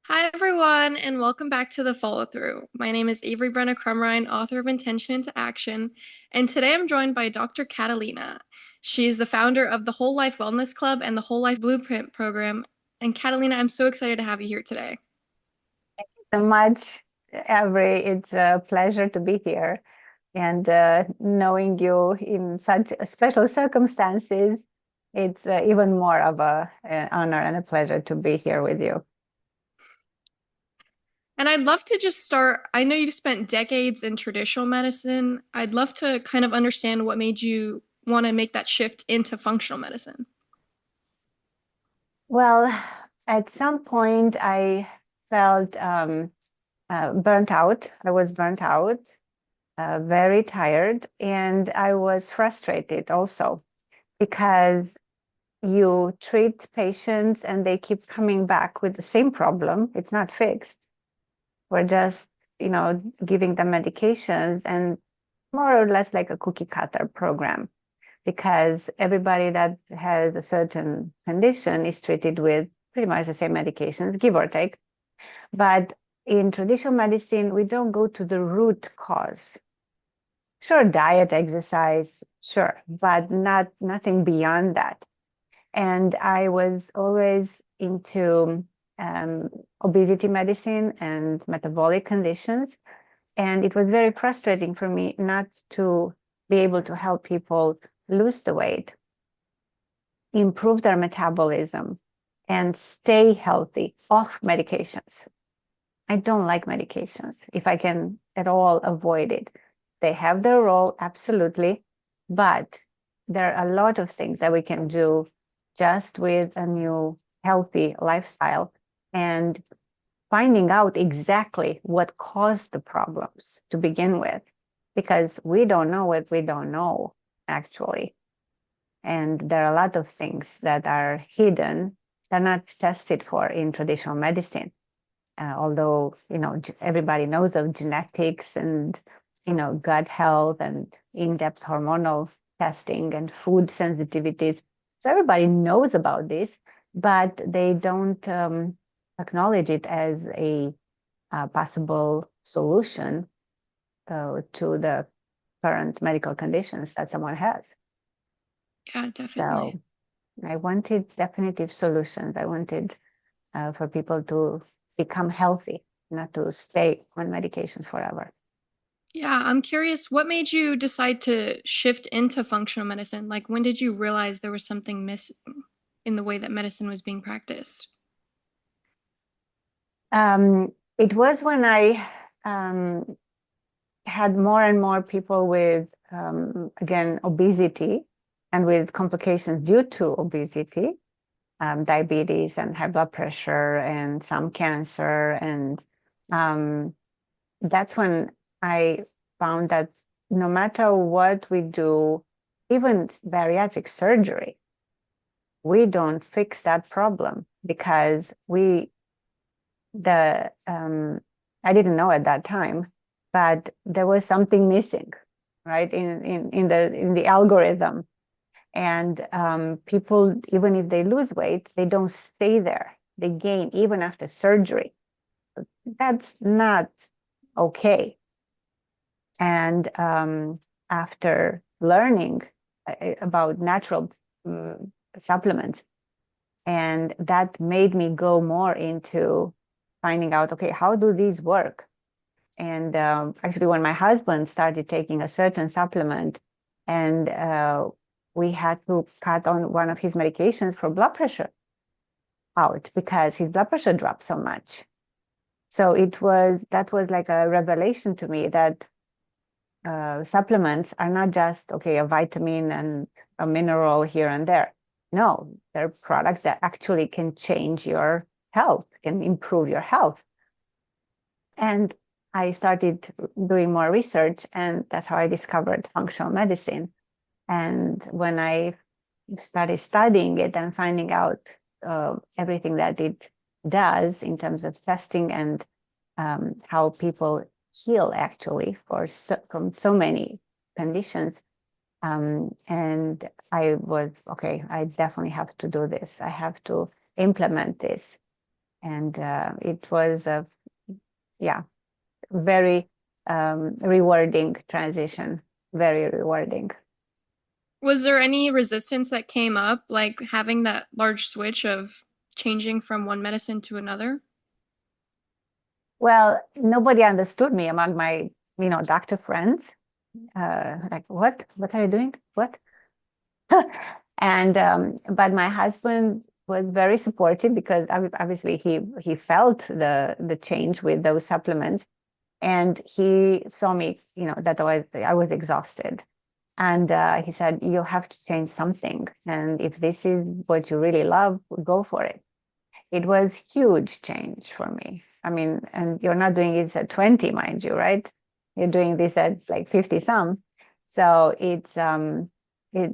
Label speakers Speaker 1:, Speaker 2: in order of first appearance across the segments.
Speaker 1: Hi, everyone, and welcome back to The Follow Through. My name is Avery Brenna Crumrine, author of Intention into Action, and today I'm joined by Dr. Catalina. She's the founder of the Whole Life Wellness Club and the Whole Life Blueprint program. And Catalina, I'm so excited to have you here today.
Speaker 2: So much, Avery. It's a pleasure to be here. And knowing you in such special circumstances, it's even more of an honor and a pleasure to be here with you.
Speaker 1: And I'd love to just start. I know you've spent decades in traditional medicine. I'd love to kind of understand what made you want to make that shift into functional medicine.
Speaker 2: Well, at some point, I felt burnt out. I was burnt out, very tired, and I was frustrated also because you treat patients and they keep coming back with the same problem. It's not fixed. We're just, giving them medications and more or less like a cookie cutter program because everybody that has a certain condition is treated with pretty much the same medications, give or take. But in traditional medicine, we don't go to the root cause. Sure, diet, exercise, sure, but nothing beyond that. And I was always into obesity medicine and metabolic conditions. And it was very frustrating for me not to be able to help people lose the weight, improve their metabolism, and stay healthy off medications. I don't like medications if I can at all avoid it. They have their role, absolutely, but there are a lot of things that we can do just with a new healthy lifestyle and finding out exactly what caused the problems to begin with, because we don't know what we don't know, actually. And there are a lot of things that are hidden, they're not tested for in traditional medicine. Although, everybody knows of genetics and, gut health and in-depth hormonal testing and food sensitivities. So everybody knows about this, but they don't acknowledge it as a possible solution to the current medical conditions that someone has.
Speaker 1: Yeah, definitely.
Speaker 2: So I wanted definitive solutions. I wanted for people to become healthy, not to stay on medications forever.
Speaker 1: Yeah, I'm curious, what made you decide to shift into functional medicine? Like, when did you realize there was something missing in the way that medicine was being practiced?
Speaker 2: Um, it was when I um, had more and more people with, again, obesity and with complications due to obesity, diabetes and high blood pressure and some cancer. And um, that's when I found that no matter what we do, even bariatric surgery, we don't fix that problem because the I didn't know at that time, but there was something missing, right, in the algorithm. And people, even if they lose weight, they don't stay there. They gain even after surgery. That's not okay. And after learning about natural supplements, and that made me go more into finding out, okay, how do these work? And actually, when my husband started taking a certain supplement, and we had to cut on one of his medications for blood pressure out because his blood pressure dropped so much. So that was like a revelation to me that supplements are not just, okay, a vitamin and a mineral here and there. No, they're products that actually can change your health, can improve your health. And I started doing more research, and that's how I discovered functional medicine. And when I started studying it and finding out everything that it does in terms of testing and how people heal actually from so many conditions. And I was, okay, I definitely have to do this. I have to implement this. And it was a, yeah, very rewarding transition, very rewarding.
Speaker 1: Was there any resistance that came up, like having that large switch of changing from one medicine to another?
Speaker 2: Well, nobody understood me among my, doctor friends. Like, what are you doing? What? And but my husband was very supportive because obviously he felt the change with those supplements, and he saw me, that I was exhausted, and he said, you have to change something, and if this is what you really love, go for it. It was huge change for me. I mean, and you're not doing it at 20, mind you, right? You're doing this at like 50 some. So it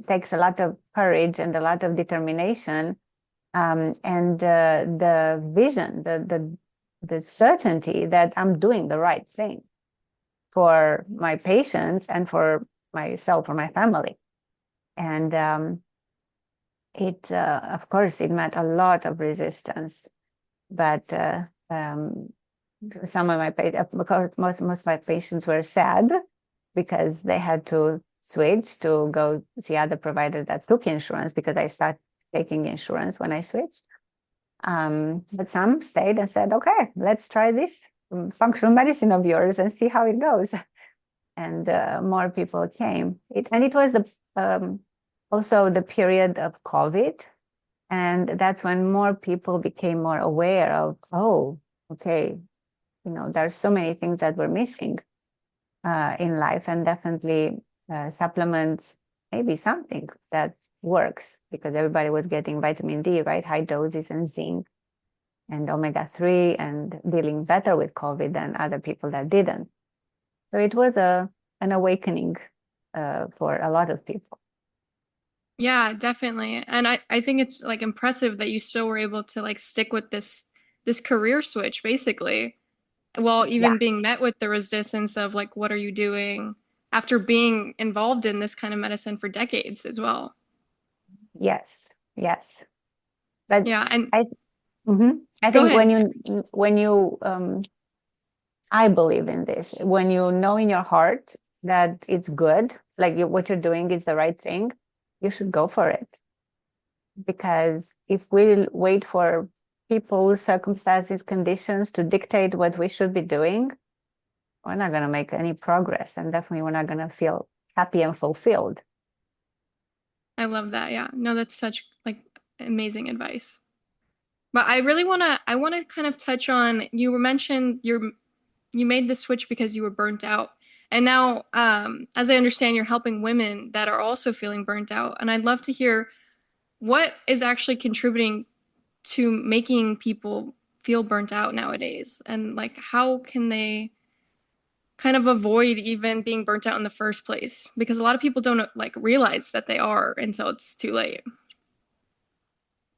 Speaker 2: takes a lot of courage and a lot of determination, and the vision, the certainty that I'm doing the right thing for my patients and for myself, for my family. And of course, it met a lot of resistance, but some of my most of my patients were sad because they had to switch to go see other providers that took insurance, because I started taking insurance when I switched. But some stayed and said, okay, let's try this functional medicine of yours and see how it goes. And more people came. It was also the period of COVID. And that's when more people became more aware of, oh, okay, there's so many things that we're missing in life, and definitely supplements maybe something that works, because everybody was getting vitamin D, right? High doses, and zinc and omega-3, and dealing better with COVID than other people that didn't. So it was an awakening for a lot of people.
Speaker 1: Yeah, definitely. And I think it's like impressive that you still were able to like stick with this career switch basically, while
Speaker 2: Yeah.
Speaker 1: even being met with the resistance of like, what are you doing after being involved in this kind of medicine for decades as well.
Speaker 2: Yes. Yes. But
Speaker 1: Yeah, and
Speaker 2: I, I
Speaker 1: go
Speaker 2: think
Speaker 1: ahead.
Speaker 2: when you I believe in this. When you know in your heart that it's good, like what you're doing is the right thing, you should go for it. Because if we wait for people, circumstances, conditions to dictate what we should be doing, we're not going to make any progress. And definitely we're not going to feel happy and fulfilled.
Speaker 1: I love that. Yeah. No, that's such like amazing advice. But I want to kind of touch on you were mentioned you made the switch because you were burnt out. And now as I understand you're helping women that are also feeling burnt out. And I'd love to hear what is actually contributing to making people feel burnt out nowadays, and like how can they kind of avoid even being burnt out in the first place, because a lot of people don't like realize that they are until it's too late.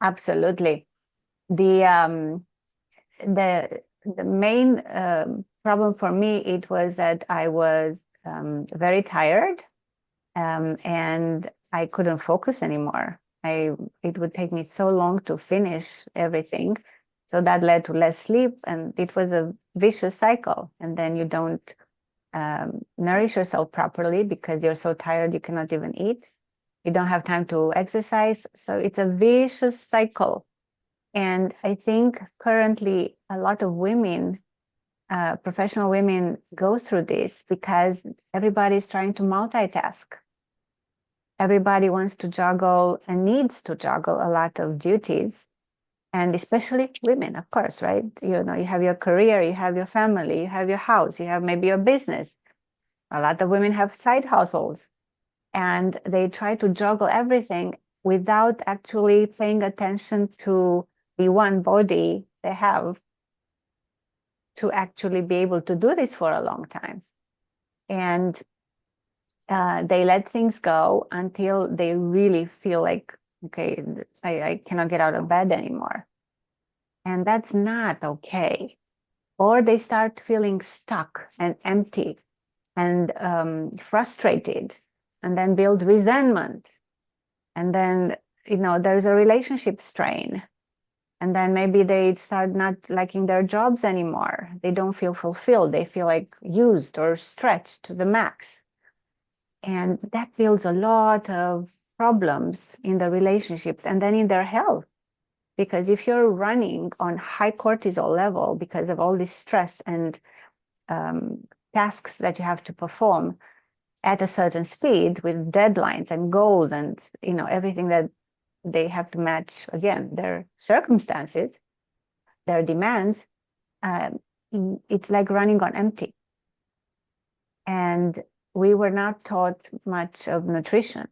Speaker 2: Absolutely. The the main problem for me, it was that I was very tired, and I couldn't focus anymore. It would take me so long to finish everything. So that led to less sleep, and it was a vicious cycle. And then you don't nourish yourself properly because you're so tired you cannot even eat. You don't have time to exercise. So it's a vicious cycle. And I think currently a lot of women, professional women, go through this because everybody's trying to multitask. Everybody wants to juggle and needs to juggle a lot of duties, and especially women, of course, right? You have your career, you have your family, you have your house, you have maybe your business. A lot of women have side hustles, and they try to juggle everything without actually paying attention to the one body they have to actually be able to do this for a long time. And they let things go until they really feel like, okay, I cannot get out of bed anymore. And that's not okay. Or they start feeling stuck and empty and frustrated, and then build resentment. And then, there's a relationship strain. And then maybe they start not liking their jobs anymore. They don't feel fulfilled. They feel like used or stretched to the max. And that builds a lot of problems in the relationships and then in their health. Because if you're running on high cortisol level because of all this stress and tasks that you have to perform at a certain speed with deadlines and goals and everything that they have to match, again, their circumstances, their demands, um, it's like running on empty. And we were not taught much of nutrition,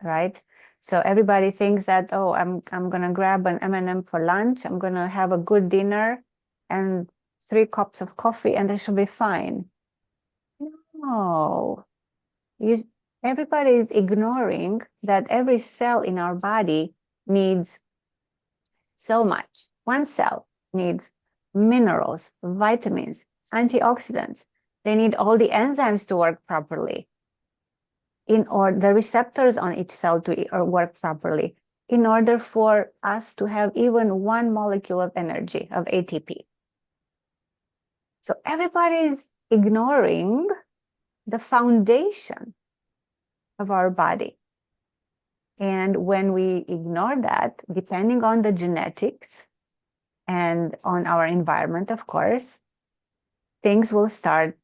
Speaker 2: right? So everybody thinks that, oh, I'm gonna grab an M&M for lunch, I'm gonna have a good dinner and 3 cups of coffee, and I should be fine. No, everybody is ignoring that every cell in our body needs so much. One cell needs minerals, vitamins, antioxidants. They need all the enzymes to work properly, or the receptors on each cell to work properly, in order for us to have even one molecule of energy, of ATP. So everybody is ignoring the foundation of our body. And when we ignore that, depending on the genetics and on our environment, of course, things will start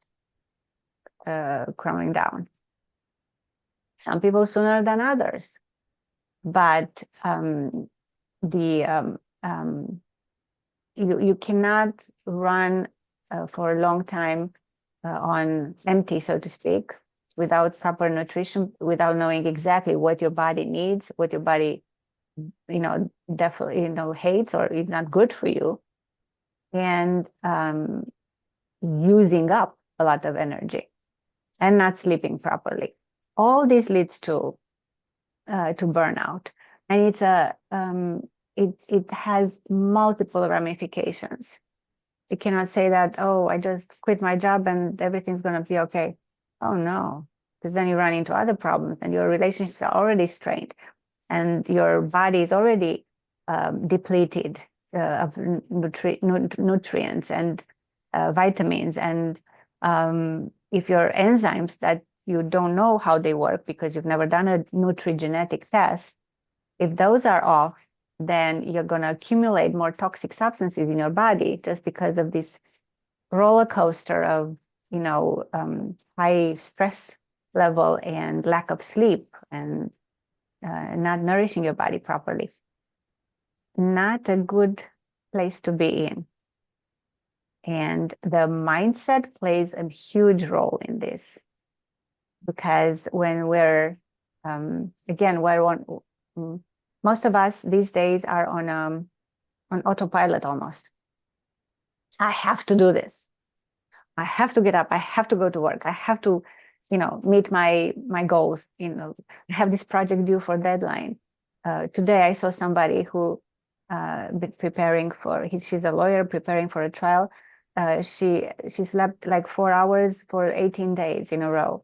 Speaker 2: crumbling down. Some people sooner than others. But you cannot run for a long time on empty, so to speak, without proper nutrition, without knowing exactly what your body needs, what your body, definitely, hates or is not good for you, and using up a lot of energy and not sleeping properly. All this leads to burnout, and it has multiple ramifications. You cannot say that, oh, I just quit my job and everything's going to be okay. Oh no, because then you run into other problems and your relationships are already strained and your body is already depleted of nutrients and vitamins. And if your enzymes that you don't know how they work because you've never done a nutrigenetic test, if those are off, then you're going to accumulate more toxic substances in your body just because of this roller coaster of, high stress level and lack of sleep and not nourishing your body properly. Not a good place to be in. And the mindset plays a huge role in this, because when we're, again, most of us these days are on autopilot almost. I have to do this. I have to get up. I have to go to work. I have to, meet my goals. I have this project due for deadline. Today I saw somebody who preparing for. She's a lawyer preparing for a trial. She slept like 4 hours for 18 days in a row.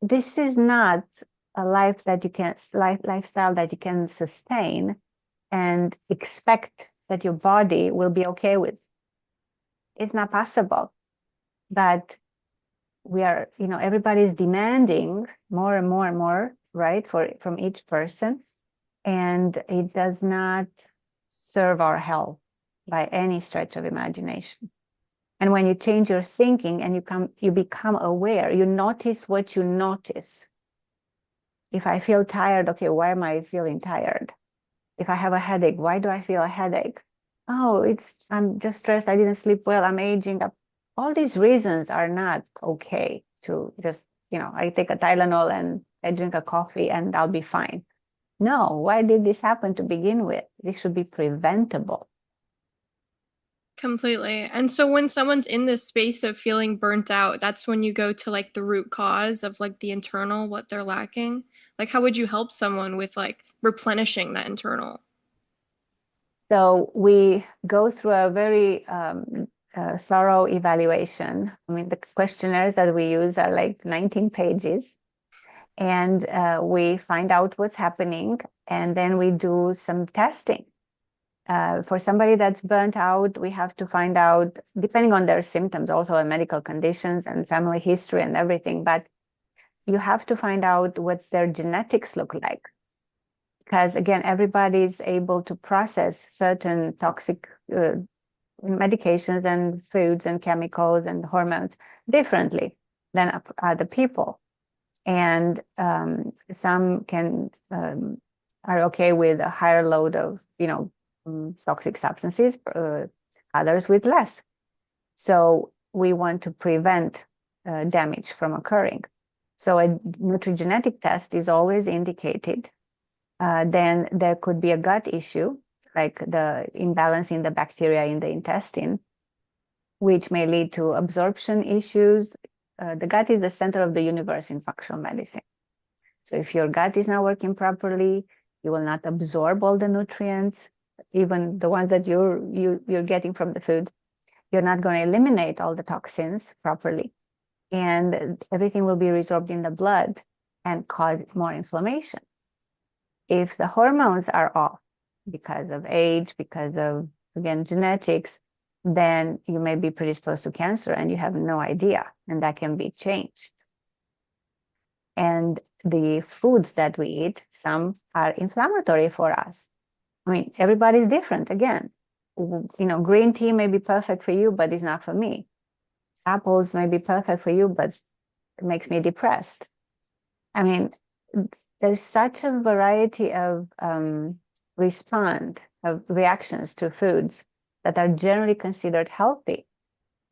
Speaker 2: This is not a lifestyle that you can sustain and expect that your body will be okay with. It's not possible. But we are, everybody's demanding more and more and more, right, from each person, and it does not serve our health by any stretch of imagination. And when you change your thinking and you become aware, you notice what you notice. If I feel tired, okay, why am I feeling tired? If I have a headache, why do I feel a headache? Oh, I'm just stressed. I didn't sleep well. I'm aging up. All these reasons are not okay to just, I take a Tylenol and I drink a coffee and I'll be fine. No, why did this happen to begin with? This should be preventable.
Speaker 1: Completely. And so when someone's in this space of feeling burnt out, that's when you go to like the root cause of like the internal, what they're lacking. Like, how would you help someone with like replenishing that internal?
Speaker 2: So we go through a very thorough evaluation. I mean, the questionnaires that we use are like 19 pages. And we find out what's happening, and then we do some testing. For somebody that's burnt out, we have to find out, depending on their symptoms, also on medical conditions and family history and everything, but you have to find out what their genetics look like. Because again, everybody is able to process certain toxic medications and foods and chemicals and hormones differently than other people. And some can are okay with a higher load of, toxic substances, others with less. So we want to prevent damage from occurring. So a nutrigenetic test is always indicated. Then there could be a gut issue, like the imbalance in the bacteria in the intestine, which may lead to absorption issues. The gut is the center of the universe in functional medicine. So if your gut is not working properly, you will not absorb all the nutrients, even the ones that you're getting from the food. You're not going to eliminate all the toxins properly, and everything will be resorbed in the blood and cause more inflammation. If the hormones are off because of age, because of, again, genetics, then you may be predisposed to cancer and you have no idea, and that can be changed. And the foods that we eat, some are inflammatory for us. I mean, everybody's different. Again, green tea may be perfect for you, but it's not for me. Apples may be perfect for you, but it makes me depressed. I mean, there's such a variety of reactions to foods that are generally considered healthy,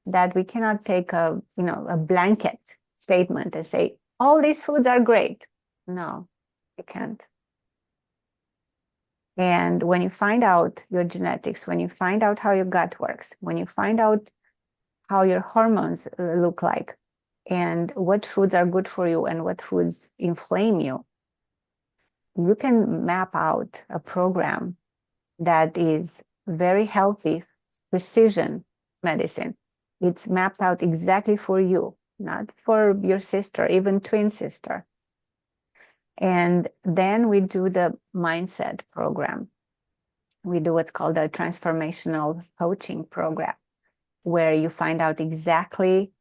Speaker 2: that we cannot take a blanket statement and say all these foods are great. No, you can't. And when you find out your genetics, when you find out how your gut works, when you find out how your hormones look like, and what foods are good for you and what foods inflame you, you can map out a program that is very healthy, precision medicine. It's mapped out exactly for you, not for your sister, even twin sister. And then we do the mindset program. We do what's called a transformational coaching program, where you find out exactly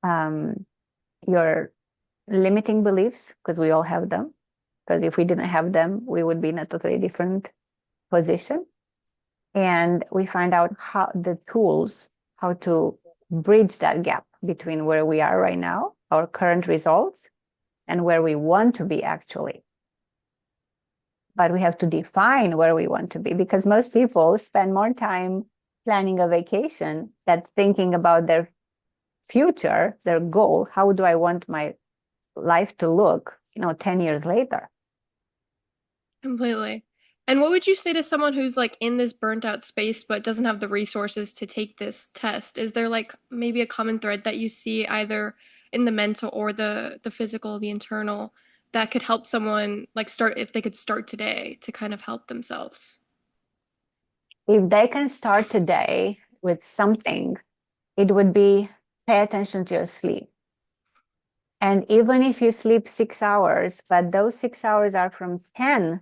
Speaker 2: your limiting beliefs, because we all have them. Because if we didn't have them, we would be in a totally different position. And we find out how the tools, how to bridge that gap between where we are right now, our current results, and where we want to be actually. But we have to define where we want to be, because most people spend more time planning a vacation than thinking about their future, their goal. How do I want my life to look, 10 years later?
Speaker 1: Completely. And what would you say to someone who's like in this burnt out space but doesn't have the resources to take this test? Is there like maybe a common thread that you see either in the mental or the physical, the internal, that could help someone like start if they could start today to kind of help themselves?
Speaker 2: If they can start today with something, it would be pay attention to your sleep. And even if you sleep 6 hours, but those 6 hours are from 10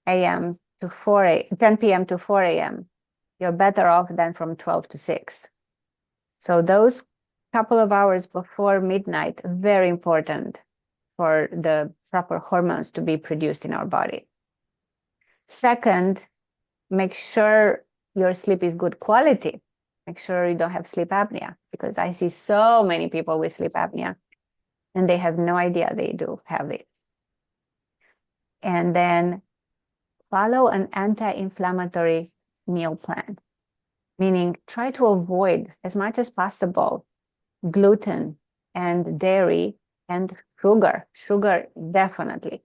Speaker 2: a.m. to 10 p.m. to 4 a.m., you're better off than from 12 to 6. So those couple of hours before midnight, very important for the proper hormones to be produced in our body. Second, make sure your sleep is good quality. Make sure you don't have sleep apnea, because I see so many people with sleep apnea and they have no idea they do have it. And then follow an anti-inflammatory meal plan, meaning try to avoid as much as possible gluten and dairy and sugar definitely,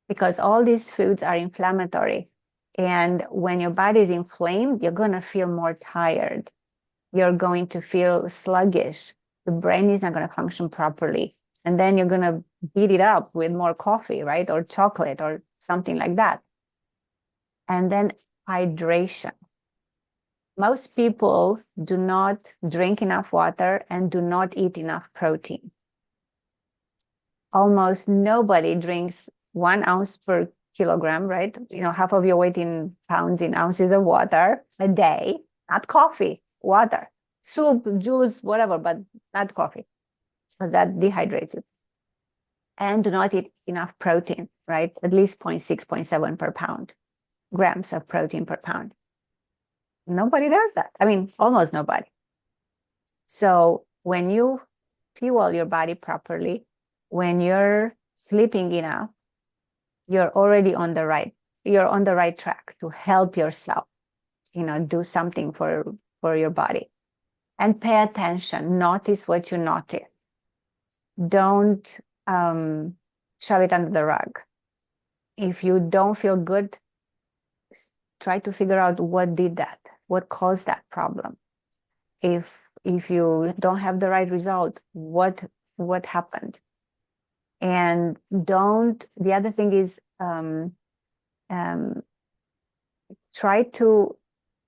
Speaker 2: because all these foods are inflammatory. And when your body is inflamed, you're going to feel more tired. You're going to feel sluggish. The brain is not going to function properly. And then you're going to beat it up with more coffee, right? Or chocolate or something like that. And then hydration. Most people do not drink enough water and do not eat enough protein. Almost nobody drinks 1 ounce per kilogram, right? Half of your weight in pounds in ounces of water a day, not coffee, water, soup, juice, whatever, but not coffee, because that dehydrates you. And do not eat enough protein, right? At least 0.6, 0.7 per pound, grams of protein per pound. Nobody does that. I mean, almost nobody. So when you fuel your body properly, when you're sleeping enough, you're already you're on the right track to help yourself, do something for your body. And pay attention, notice what you notice. Don't shove it under the rug. If you don't feel good, try to figure out what did that, what caused that problem. If you don't have the right result, what happened? And the other thing is try to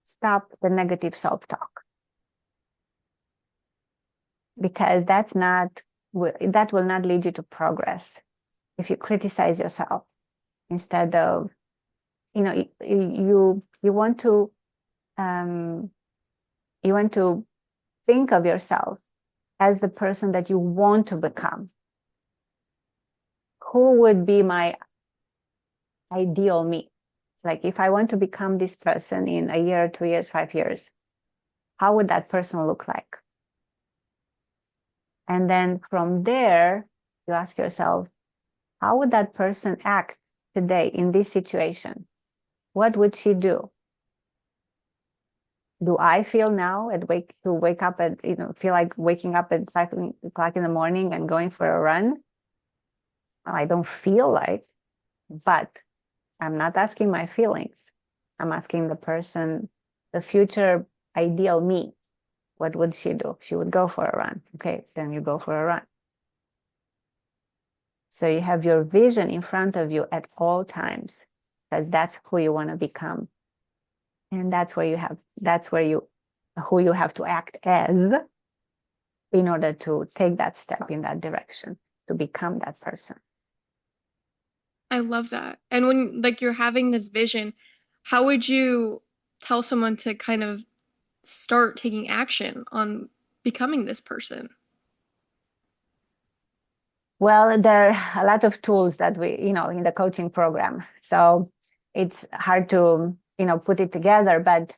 Speaker 2: stop the negative self-talk, because that will not lead you to progress. If you criticize yourself instead of, you want to think of yourself as the person that you want to become. Who would be my ideal me? Like, if I want to become this person in a year, 2 years, 5 years, how would that person look like? And then from there, you ask yourself, how would that person act today in this situation? What would she do? Do I feel now wake up at, feel like waking up at 5 o'clock in the morning and going for a run? Well, I don't feel like, but I'm not asking my feelings. I'm asking the person, the future ideal me, what would she do? She would go for a run. Okay, then you go for a run. So you have your vision in front of you at all times, because that's who you want to become. And that's who you have to act as in order to take that step in that direction, to become that person.
Speaker 1: I love that. And when like you're having this vision, how would you tell someone to kind of start taking action on becoming this person?
Speaker 2: Well, there are a lot of tools that we, in the coaching program. So it's hard to, put it together. But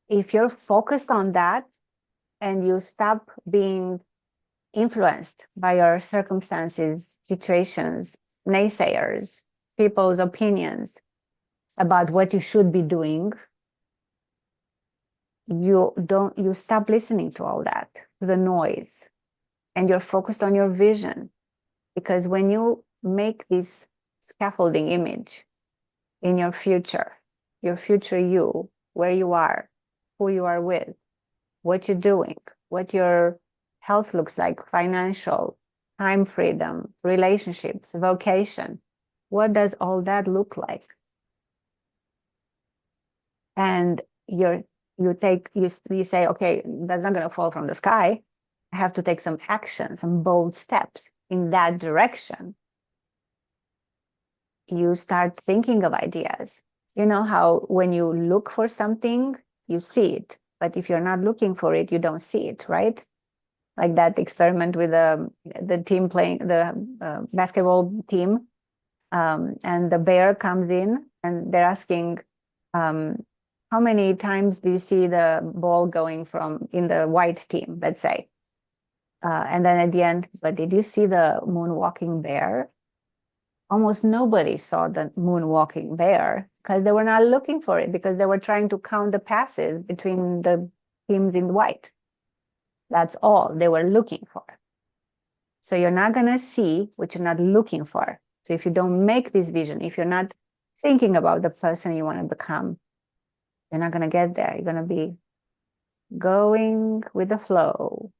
Speaker 2: if you're focused on that and you stop being influenced by your circumstances, situations, naysayers, people's opinions about what you should be doing, you stop listening to all that, to the noise, and you're focused on your vision. Because when you make this scaffolding image in your future you, where you are, who you are with, what you're doing, what your health looks like, financial, time freedom, relationships, vocation, what does all that look like? And you say, okay, that's not going to fall from the sky. I have to take some action, some bold steps in that direction. You start thinking of ideas. You know how when you look for something, you see it, but if you're not looking for it, you don't see it, right? Like that experiment with the team playing the basketball team, and the bear comes in and they're asking, how many times do you see the ball going from in the white team, let's say? And then at the end, but did you see the moonwalking bear? Almost nobody saw the moonwalking bear because they were not looking for it, because they were trying to count the passes between the teams in white. That's all they were looking for. So you're not going to see what you're not looking for. So if you don't make this vision, if you're not thinking about the person you want to become, you're not going to get there. You're going to be going with the flow,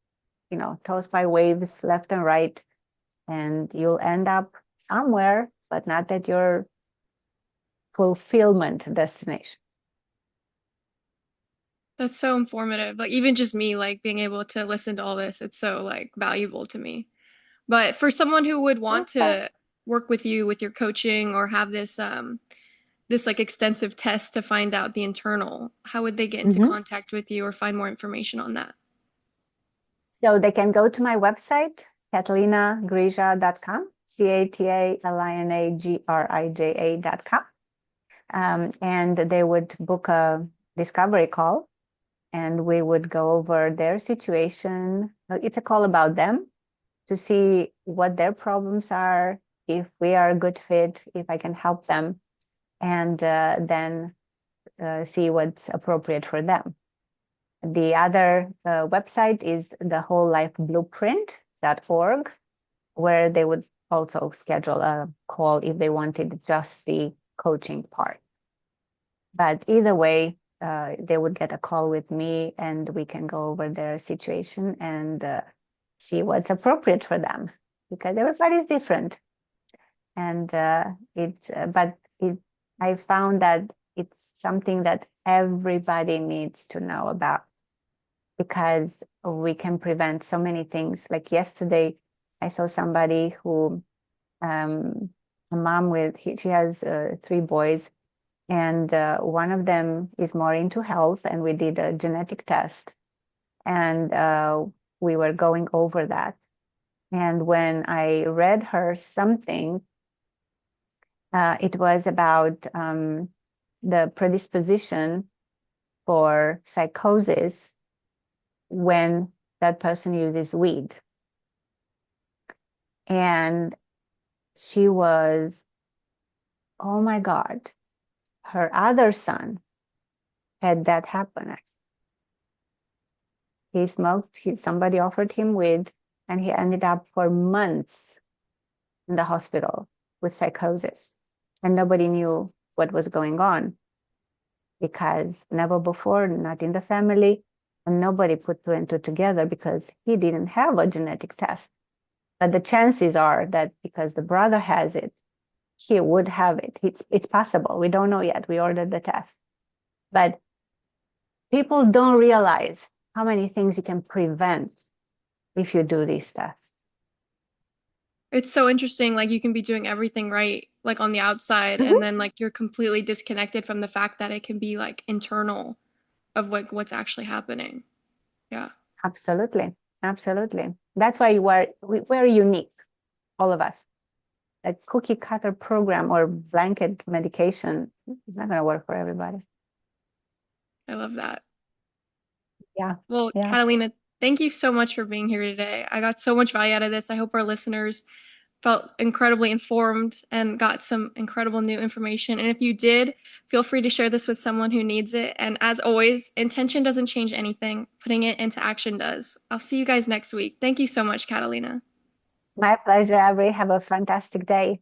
Speaker 2: tossed by waves left and right, and you'll end up somewhere, but not at your fulfillment destination.
Speaker 1: That's so informative. Like even just me like being able to listen to all this, it's so like valuable to me. But for someone who would want
Speaker 2: Okay.
Speaker 1: to work with you with your coaching or have this like extensive test to find out the internal, how would they get into
Speaker 2: Mhm.
Speaker 1: contact with you or find more information on that?
Speaker 2: So they can go to my website, catalinagrija.com, CATALINAGRIJA.com. And they would book a discovery call and we would go over their situation. It's a call about them to see what their problems are, if we are a good fit, if I can help them, and then see what's appropriate for them. The other website is the wholelifeblueprint.org, where they would also schedule a call if they wanted just the coaching part. But either way, they would get a call with me and we can go over their situation and see what's appropriate for them because everybody's different. And I found that it's something that everybody needs to know about because we can prevent so many things. Like yesterday, I saw somebody who, a mom she has 3 boys, and one of them is more into health, and we did a genetic test, and we were going over that. And when I read her something, it was about the predisposition for psychosis when that person uses weed. And she was, oh my God, her other son had that happen. He smoked, somebody offered him weed, and he ended up for months in the hospital with psychosis. And nobody knew what was going on because never before, not in the family, and nobody put 2 and 2 together because he didn't have a genetic test. But the chances are that because the brother has it, he would have it. It's possible. We don't know yet. We ordered the test. But people don't realize how many things you can prevent if you do these tests.
Speaker 1: It's so interesting. Like you can be doing everything right, like on the outside, and
Speaker 2: Mhm.
Speaker 1: then like you're completely disconnected from the fact that it can be like internal of like what's actually happening. Yeah.
Speaker 2: Absolutely. Absolutely. That's why we're unique, all of us. A cookie cutter program or blanket medication is not going to work for everybody.
Speaker 1: I love that.
Speaker 2: Yeah.
Speaker 1: Well,
Speaker 2: Yeah.
Speaker 1: Catalina, thank you so much for being here today. I got so much value out of this. I hope our listeners felt incredibly informed and got some incredible new information. And if you did, feel free to share this with someone who needs it. And as always, intention doesn't change anything, putting it into action does. I'll see you guys next week. Thank you so much, Catalina.
Speaker 2: My pleasure, Avery. Have a fantastic day.